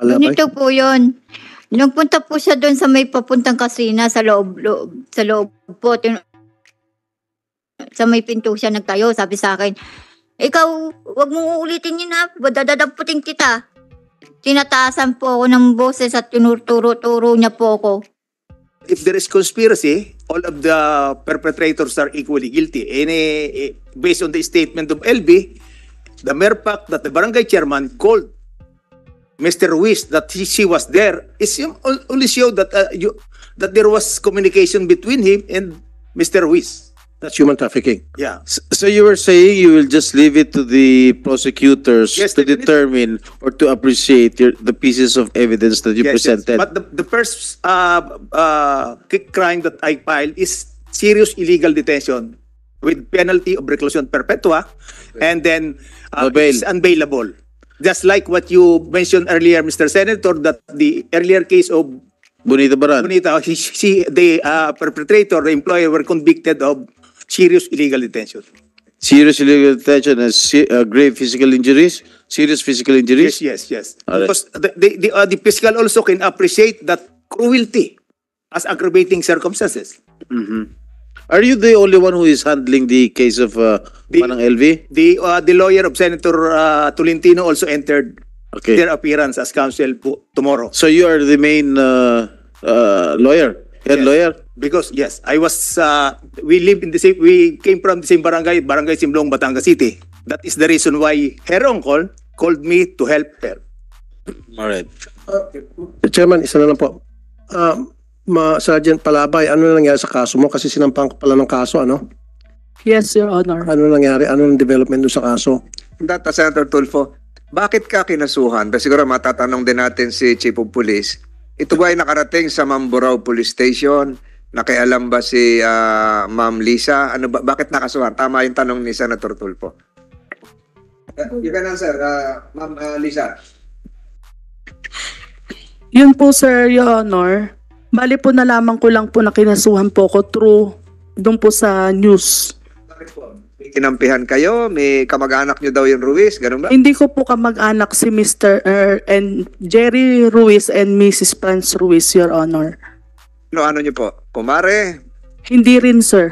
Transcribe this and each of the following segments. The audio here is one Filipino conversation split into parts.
Palabay? Ganito po yun. Nagpunta po siya doon sa may papuntang kasina sa loob po. Sa may pinto siya nagtayo. Sabi sa akin, ikaw, wag mong uulitin yun ha. Dadadaputin kita. Tinataasan po ako ng boses at tinuturo-turo niya po ako. If there is conspiracy, all of the perpetrators are equally guilty. Based on the statement of LB, the mere fact that the barangay chairman called Mr. Ruiz that she was there is only show that that there was communication between him and Mr. Ruiz. That's human trafficking. Yeah. So you were saying you will just leave it to the prosecutors Yes, to definitely. determine or to appreciate the pieces of evidence that you Yes, yes. presented. But the first crime that I filed is serious illegal detention with penalty of reclusion perpetua, and then No bail. it's unbailable. Just like what you mentioned earlier, Mr. Senator, that the earlier case of Bonita Baran. Bonita, the perpetrator, the employer, were convicted of serious illegal detention. Serious illegal detention and grave physical injuries, serious physical injuries. Yes. Alright. Because the fiscal also can appreciate that cruelty as aggravating circumstances. Are you the only one who is handling the case of Manang LV? The lawyer of Senator Tolentino also entered Okay. their appearance as counsel tomorrow. So you are the main lawyer, head Yes. lawyer? Because yes, I was we came from the same barangay Simlong, Batangas City. That is the reason why her uncle called me to help her. All right. Chairman, isa na lang po. Sergeant Palabay, ano na nangyari sa kaso mo? Kasi sinampang ko pala ng kaso, ano? Yes, Your Honor. Ano nangyari? Ano ang development doon sa kaso? Data Senator Tulfo, bakit ka kinasuhan? Kasi siguro matatanong din natin si Chief of Police. Ito ba ay nakarating sa Mamburao Police Station? Nakialam ba si Ma'am Lisa? Ano ba, bakit nakasuhan? Tama yung tanong ni Senator Tulfo. You can answer, Ma'am Lisa. Yun po, Sir, Your Honor. Bali po nalaman ko lang po na kinasuhan po ko through doon po sa news. Bakit po? May kinampihan kayo? May kamag-anak nyo daw yung Ruiz? Ganun ba? Hindi ko po kamag-anak si Mr. and Jerry Ruiz and Mrs. Franz Ruiz, Your Honor. Ano nyo po? Kumare? Hindi rin, sir.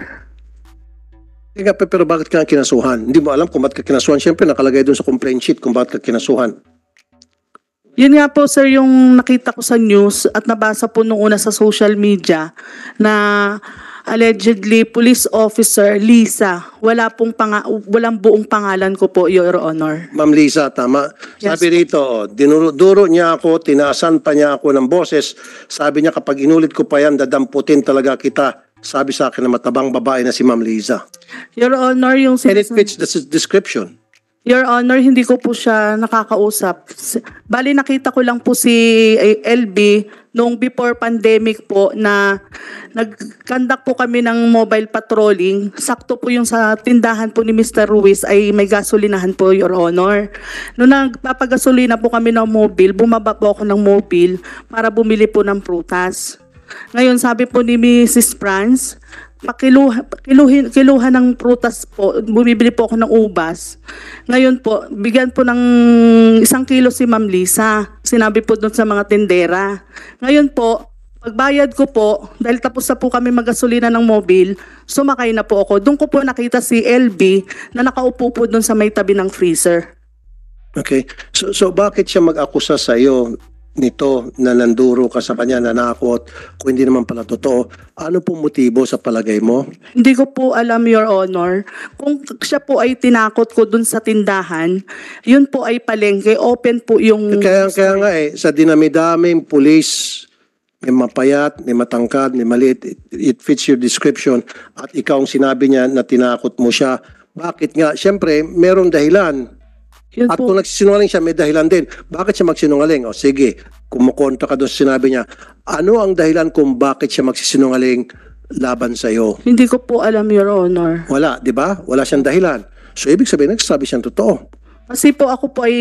Teka, pero bakit ka kinasuhan? Hindi mo alam kung bakit ka kinasuhan. Siyempre, nakalagay doon sa complaint sheet kung bakit ka kinasuhan. Yun nga po, sir, yung nakita ko sa news at nabasa po nung una sa social media na allegedly police officer Lisa, walang buong pangalan ko po, Your Honor. Ma'am Lisa, tama. Yes. Sabi rito, dinuro niya ako, tinaasan pa niya ako ng boses. Sabi niya, kapag inulit ko pa yan, dadamputin talaga kita. Sabi sa akin na matabang babae na si Ma'am Lisa. Your Honor, yung And it fits the description. Your Honor, hindi ko po siya nakakausap. Bali, nakita ko lang po si LB noong before pandemic po na nag-conduct po kami ng mobile patrolling. Sakto po yung sa tindahan po ni Mr. Ruiz ay may gasolinahan po, Your Honor. Noong nagpapagasolina po kami ng mobile, bumaba po ako ng mobile para bumili po ng prutas. Ngayon, sabi po ni Mrs. Franz, kiluhan ng prutas po, bumibili po ako ng ubas. Ngayon po, bigyan po ng 1 kilo si Ma'am Lisa. Sinabi po doon sa mga tindera. Ngayon po, pagbayad ko po, dahil tapos na po kami magasolina ng mobile, sumakay na po ako. Doon ko po nakita si LB na nakaupo po doon sa may tabi ng freezer. Okay. So bakit siya mag-akusa sa iyo nito na nanduro ka sa kanya, nanakot, kung hindi naman pala totoo? Ano pong motibo sa palagay mo? Hindi ko po alam, Your Honor. Kung siya po ay tinakot ko dun sa tindahan, yun po ay palengke. Open po yung... Kaya nga sa dinami-daming police, may mapayat, may matangkad, may maliit, it fits your description, at ikaw ang sinabi niya na tinakot mo siya. Bakit nga? Siyempre, merong dahilan. Yun At po. kung nagsisinungaling siya, may dahilan din. Bakit siya magsinungaling? O sige, kumukontra ka doon sa sinabi niya. Ano ang dahilan kung bakit siya magsisinungaling laban sa iyo? Hindi ko po alam, Your Honor. Wala, di ba? Wala siyang dahilan. So ibig sabihin, nagsasabi siyang totoo. Kasi po ako po ay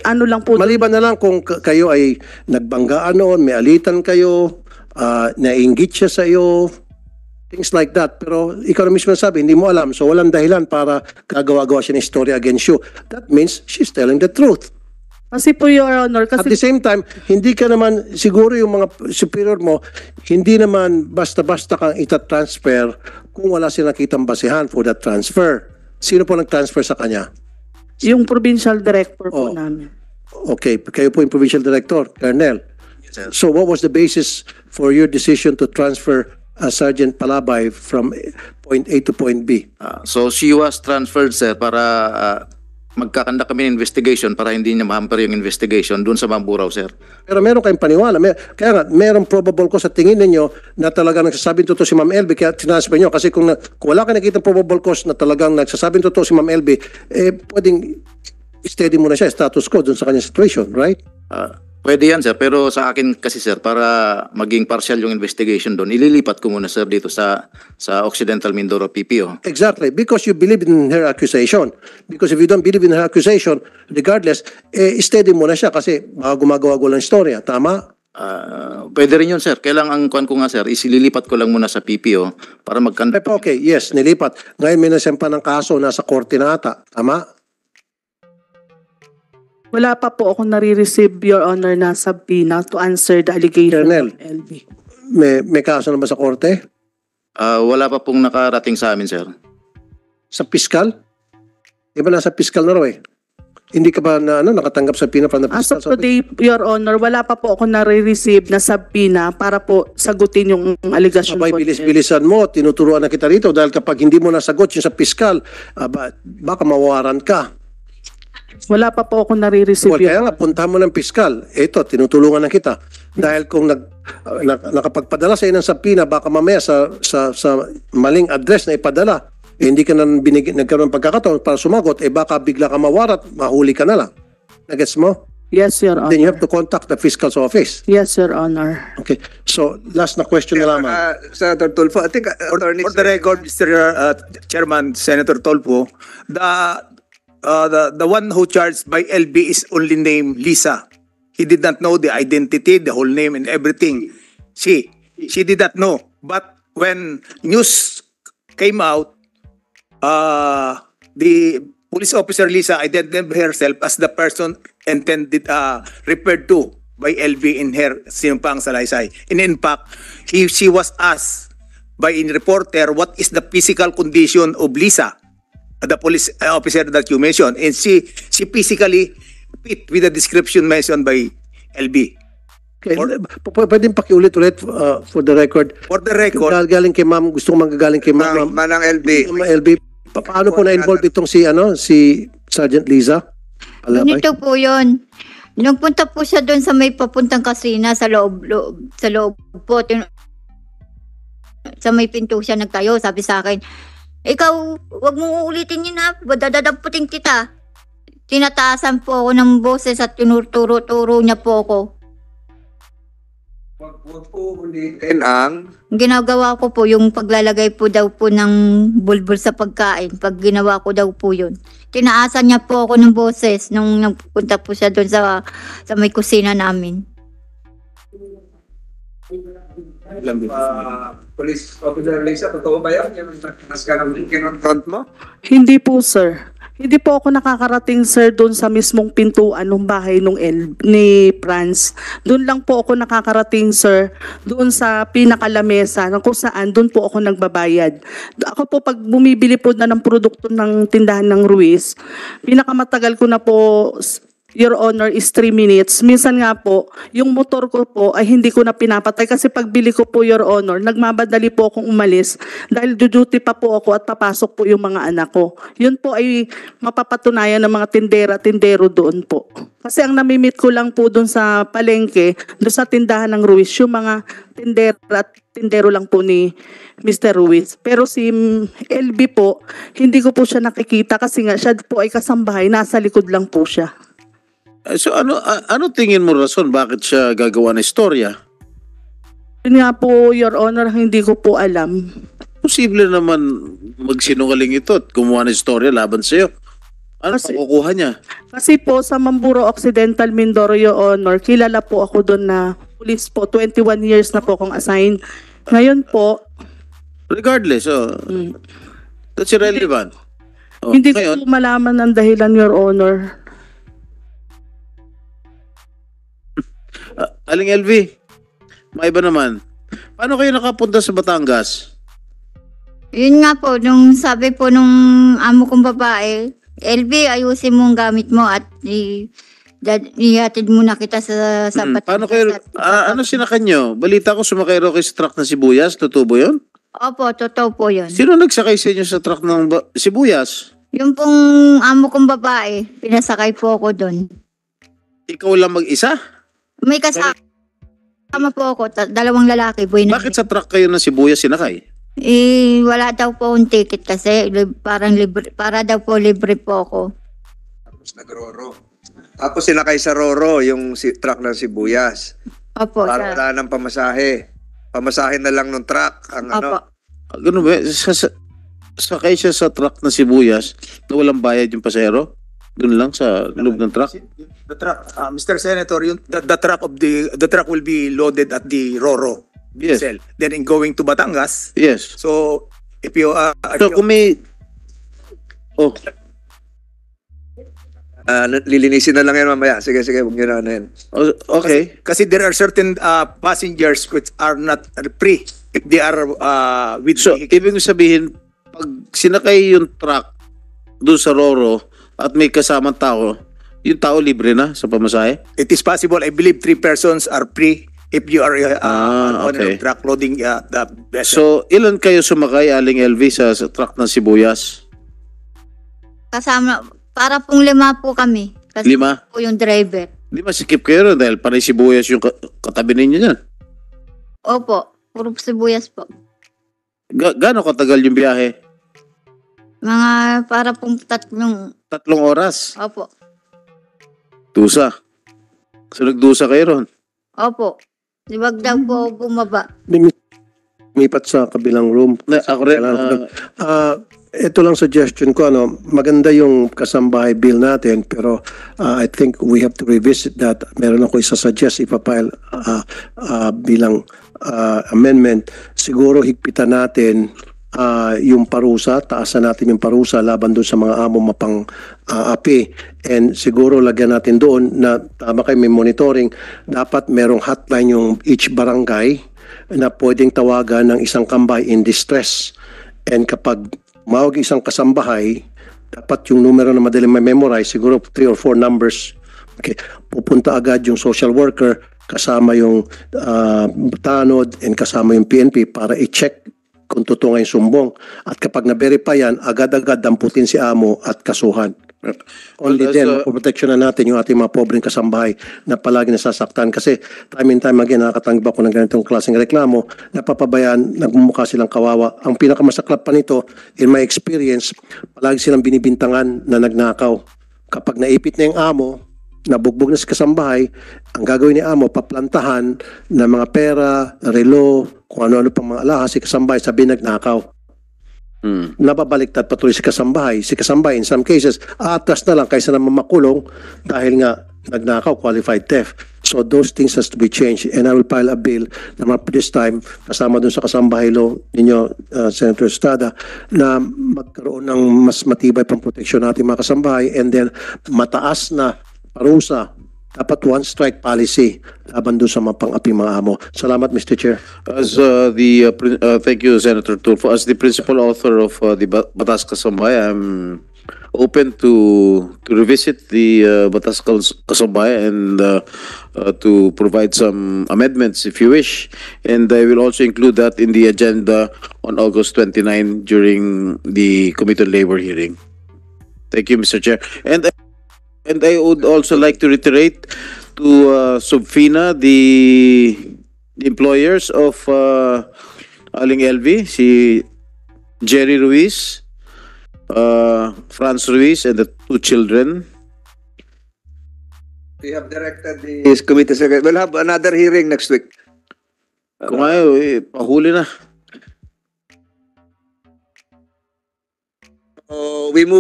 ano lang po. Maliban na lang kung kayo ay nagbanggaan noon, may alitan kayo, nainggit siya sa iyo, things like that. Pero ikaw na mismo sabi, hindi mo alam. So walang dahilan para gagawa-gawa siya ng story against you. That means she's telling the truth. Kasi po, Your Honor, At the kasi same time, hindi ka naman, siguro yung mga superior mo, hindi naman basta-basta kang itatransfer kung wala silang nakitang basehan for that transfer. Sino po nag-transfer sa kanya? yung provincial director po Oh. namin. Okay, kayo po yung provincial director, Colonel. So what was the basis for your decision to transfer Sergeant Palabay from point A to point B? So she was transferred, sir, para magkakanda kami ng investigation para hindi niya ma-hamper yung investigation doon sa Mamburao, sir. Pero meron kayong paniwala. Kaya nga, merong probable ko sa tingin ninyo na talagang nagsasabing totoo si Ma'am LB kaya transfer nyo. Kasi kung wala kayo nakita probable cause na talagang nagsasabing totoo si Ma'am LB, pwedeng steady mo na siya, status quo doon sa kanyang situation, right? Pwede yan, sir. Pero sa akin kasi, sir, para maging partial yung investigation doon, ililipat ko muna, sir, dito sa Occidental Mindoro PPO. Exactly, because you believe in her accusation. Because if you don't believe in her accusation, regardless, steady mo na siya kasi gumagawa-gawa lang istorya. Tama? Pwede rin yun, sir. Kailangan ang kuhan ko nga, sir, isililipat ko lang muna sa PPO para magkanda. Okay, yes, nilipat. Ngayon may nasempa ng kaso, nasa korte na ata. Tama? Wala pa po ako nare-receive, Your Honor, na subpoena to answer the allegation Colonel. of LB. May kaso na ba sa korte? Wala pa pong nakarating sa amin, sir. Sa piskal? Di ba nasa piskal na raw eh? Hindi ka ba nakatanggap sa pina from the As piskal? of today, Your Honor, wala pa po ako nare-receive na subpoena para po sagutin yung allegation Abay, po. bilis-bilisan mo, tinuturuan na kita rito dahil kapag hindi mo nasagot yung sa piskal, baka mawawaran ka. Wala pa po ako nare-receive. Well, kaya nga, puntahan mo ng piskal. Ito, tinutulungan na kita. Dahil kung nakapagpadala sa inang sapina, baka mamaya sa maling address na ipadala, hindi ka na nagkaroon ng pagkakataon para sumagot, baka bigla ka mawarat, mahuli ka na lang. Nagets mo? Yes, Your Honor. Then you have to contact the fiscal's office. Yes, Your Honor. Okay. So, last na question na lamang. Senator Tulfo, I think Attorney For the record, Mr. Chairman, Senator Tolpo, the one who charged by LB is only named Lisa. He did not know the identity, the whole name, and everything. She did not know. But when news came out, the police officer Lisa identified herself as the person referred to by LB in her sinumpang salaysay. And in fact, she was asked by a reporter what is the physical condition of Lisa, the police officer that you mentioned, and she physically fit with the description mentioned by LB. Okay. Pwedeng pakiulit-ulit for the record. For the record, Galing kay ma'am, gusto ko manggagaling kay ma'am. Manang LB. Ma'am LB, paano po na-involve itong si Sergeant Liza? Palabay? Ganito po yun. Nung punta po siya doon sa may papuntang kasina sa loob po, sa may pinto siya nagtayo, sabi sa akin, ikaw, wag mong uulitin yun ha, dadadaputin kita. Tinataasan po ako ng boses at tinuturo-turo niya po ako. Wag po ulitin ang Ginagawa ko po yung paglalagay po daw po ng bulbul sa pagkain. Pag ginawa ko daw po yun. Tinaasan niya po ako ng boses nung nagpunta po siya doon sa may kusina namin. police officer Lisa, totoo ba yan? Yung nas ka ng kinonfront mo? Hindi po, sir. Hindi po ako nakakarating, sir, doon sa mismong pintuan ng bahay ni Franz. Doon lang po ako nakakarating, sir, doon sa pinakalamesa kung saan doon po ako nagbabayad. Ako po, pag bumibili po na ng produkto ng tindahan ng Ruiz, pinakamatagal ko na po, Your Honor, is 3 minutes. Minsan nga po, yung motor ko po ay hindi ko na pinapatay kasi pagbili ko po, Your Honor, nagmabadali po akong umalis dahil duty pa po ako at papasok po yung mga anak ko. Yun po ay mapapatunayan ng mga tindera-tindero doon po. Kasi ang namimit ko lang po doon sa palengke, doon sa tindahan ng Ruiz, yung mga tindera at tindero lang po ni Mr. Ruiz. Pero si LB po, hindi ko po siya nakikita kasi nga siya po ay kasambahay, nasa likod lang po siya. So ano tingin mo rason bakit siya gagawa ng istorya? Yun nga po, Your Honor, hindi ko po alam. Posible naman magsinungaling ito at gumawa ng istorya laban sa iyo. Ano makukuha niya? Kasi po sa Mamburao Occidental Mindoro, Your Honor, kilala po ako doon na police po. 21 years na po akong assigned. Ngayon po, Regardless, that's irrelevant. hindi ko po malaman ang dahilan, Your Honor. Aling LV, maiba naman. Paano kayo nakapunta sa Batangas? Yun nga po, nung sabi po nung amo kong babae, LB, ayusin mo ang gamit mo at ihatid muna kita sa Batangas. Paano kayo, ano sinakan nyo? Balita ko sumakay raw kayo sa truck ng sibuyas. Totoo ba yun? Opo, totoo po yun. Sino nagsakay sa inyo sa truck ng sibuyas? Yung pong amo kong babae, pinasakay po ako doon. Ikaw lang mag-isa? May kasama po ako, dalawang lalaki. Bakit sa truck kayo ng sibuyas sinakay? Wala daw po akong ticket kasi parang libre, para daw po libre po ako. Tapos nag-roro. Tapos sinakay sa roro yung truck ng sibuyas. Opo, Para wala ng pamasahe. Pamasahe na lang ng truck. Ang Opo. Ganun ba? Sakay siya sa truck ng sibuyas na walang bayad yung pasero? Doon lang sa loob ng truck? The truck, Mr. Senator, the truck will be loaded at the Roro. Yes. Cell. Then in going to Batangas. Yes. So if you So kung may... Oh, lilinisin na lang yan mamaya. Sige, huwag nyo na ano yan. okay. kasi there are certain passengers which are not free if they are with So, vehicle. ibig sabihin, pag sinakay yung truck doon sa Roro at may kasamang tao, yung tao libre na sa pamasahe? It is possible. I believe 3 persons are free if you are on okay. a truck loading the vessel. So, ilan kayo sumakay, Aling LV, sa truck ng sibuyas? Kasama, para pong 5 po kami. Kasi 5? po yung driver. Di ba sikip kayo rin dahil panay sibuyas yung katabi ninyo dyan? Opo, puro sibuyas po. Gaano katagal yung biyahe? Mga para pong 3. 3 oras. Opo, Dusa. So, nagdusa kayo ron? opo. Wag daw po bumaba. Lumipat sa kabilang room. Ako rin. Ito lang suggestion ko, maganda yung kasambahay bill natin, pero I think we have to revisit that. Meron ako isasuggest, ipapile bilang amendment. Siguro higpitan natin yung parusa, taasan natin yung parusa laban doon sa mga amo mapang api. And siguro lagyan natin doon na tama kayo, may monitoring. Dapat merong hotline yung each barangay na pwedeng tawagan ng isang kambay in distress. And kapag mawag isang kasambahay, dapat yung numero na madaling ma-memorize, siguro 3 or 4 numbers. Okay. Pupunta agad yung social worker, kasama yung tanod, and kasama yung PNP para i-check kung totoo nga yung sumbong. At kapag na-verify yan, agad-agad damputin si amo at kasuhan. Only then, protection na natin yung ating mga pobreng kasambahay na palagi nasasaktan. Kasi time and time again, nakakatanggap ako ng ganitong klaseng reklamo, napapabayaan, nagmumukha silang kawawa. Ang pinakamasaklap pa nito, in my experience, palagi silang binibintangan na nagnakaw. Kapag naipit na yung amo, nabugbog na si kasambahay, ang gagawin ni amo, paplantahan ng mga pera, relo, kung ano-ano pang mga alahas, si kasambahay sabi nagnakaw. Nababaliktad patuloy si kasambahay. Si kasambahay, in some cases, atras na lang kaysa naman makulong dahil nga nagnakaw, qualified theft. So those things has to be changed. And I will file a bill na this time, kasama dun sa kasambahay law ninyo, Senator Estrada, na magkaroon ng mas matibay pang proteksyon natin mga kasambahay, and then mataas na parusa. Dapat one strike policy laban doon sa mga pang-api mga amo. Salamat, Mr. Chair. As thank you, Senator Tulfo. As the principal author of the Batas Kasambay, I'm open to revisit the Batas Kasambay and to provide some amendments if you wish. And I will also include that in the agenda on August 29 during the Committee on Labor hearing. Thank you, Mr. Chair. And I would also like to reiterate to Subfina, the employers of Aling LV, si Jerry Ruiz, Franz Ruiz, and the 2 children. We have directed the committee secretary. We'll have another hearing next week. Kung ayaw, pahuli na. We move